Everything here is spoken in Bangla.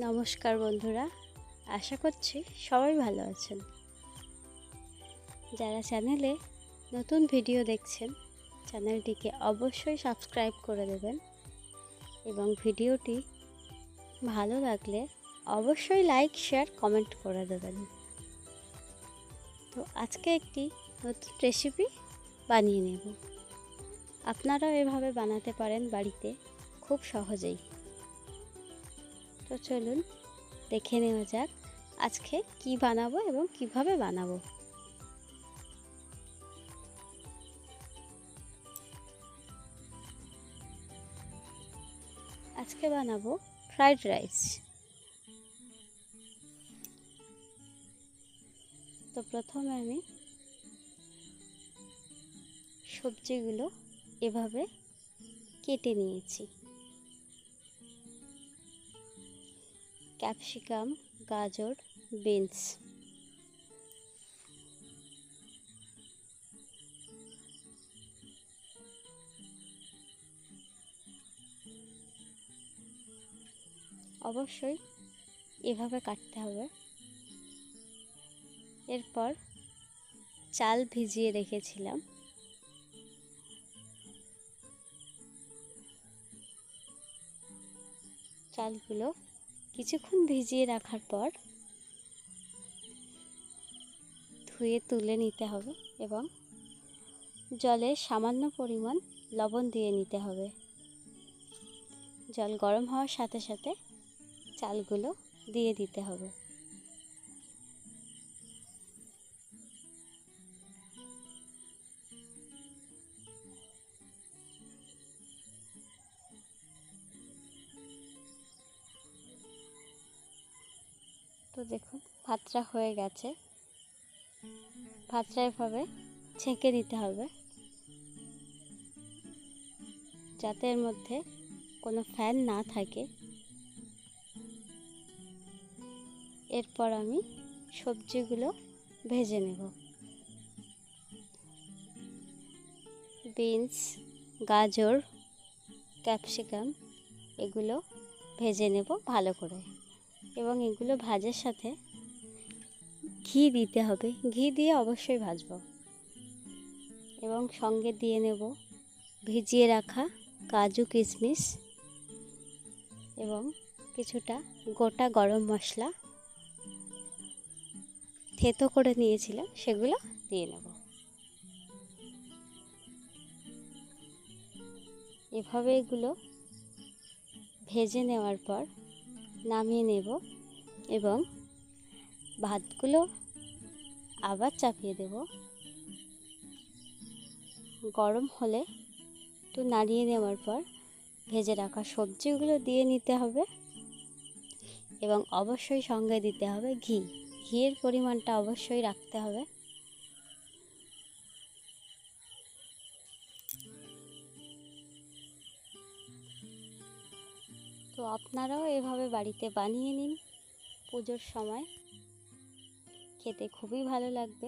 নমস্কার বন্ধুরা, আশা করছি সবাই ভালো আছেন। যারা চ্যানেলে নতুন ভিডিও দেখছেন চ্যানেলটিকে অবশ্যই সাবস্ক্রাইব করে দেবেন এবং ভিডিওটি ভালো লাগলে অবশ্যই লাইক, শেয়ার, কমেন্ট করে দেবেন। তো আজকে একটি নতুন রেসিপি বানিয়ে নেব। আপনারাও এভাবে বানাতে পারেন বাড়িতে খুব সহজেই। তো চলুন দেখে নেওয়া যাক আজকে কি বানাবো এবং কিভাবে বানাবো। আজকে বানাবো ফ্রাইড রাইস। তো প্রথমে আমি সবজিগুলো এভাবে কেটে নিয়েছি। ক্যাপসিকাম, গাজর, বিনস। অবশ্যই এভাবে কাটতে হবে। এরপর চাল ভিজিয়ে রেখেছিলাম, চালগুলো কিছুক্ষণ ভিজিয়ে রাখার পর ধুয়ে তুলে নিতে হবে এবং জলে সামান্য পরিমাণ লবণ দিয়ে নিতে হবে। জল গরম হওয়ার সাথে সাথে চালগুলো দিয়ে দিতে হবে। তো দেখুন ভাতটা হয়ে গেছে। ভাতটা এভাবে ছেঁকে নিতে হবে যাতে এর মধ্যে কোনো ফ্যান না থাকে। এরপর আমি সবজিগুলো ভেজে নেব। বিনস, গাজর, ক্যাপসিকাম এগুলো ভেজে নেব ভালো করে এবং এগুলো ভাজার সাথে ঘি দিতে হবে। ঘি দিয়ে অবশ্যই ভাজবো এবং সঙ্গে দিয়ে নেব ভিজিয়ে রাখা কাজু, কিশমিশ এবং কিছুটা গোটা গরম মশলা থেতো করে নিয়েছিলাম, সেগুলো দিয়ে নেব। এভাবে এগুলো ভেজে নেওয়ার পর নামিয়ে নেব এবং ভাতগুলো আবার চাপিয়ে দেব। গরম হলে একটু নাড়িয়ে নেওয়ার পর ভেজে রাখা সবজিগুলো দিয়ে নিতে হবে এবং অবশ্যই সঙ্গে দিতে হবে ঘি। ঘিয়ের পরিমাণটা অবশ্যই রাখতে হবে। তো আপনারাও এভাবে বাড়িতে বানিয়ে নিন পুজোর সময়, খেতে খুবই ভালো লাগবে।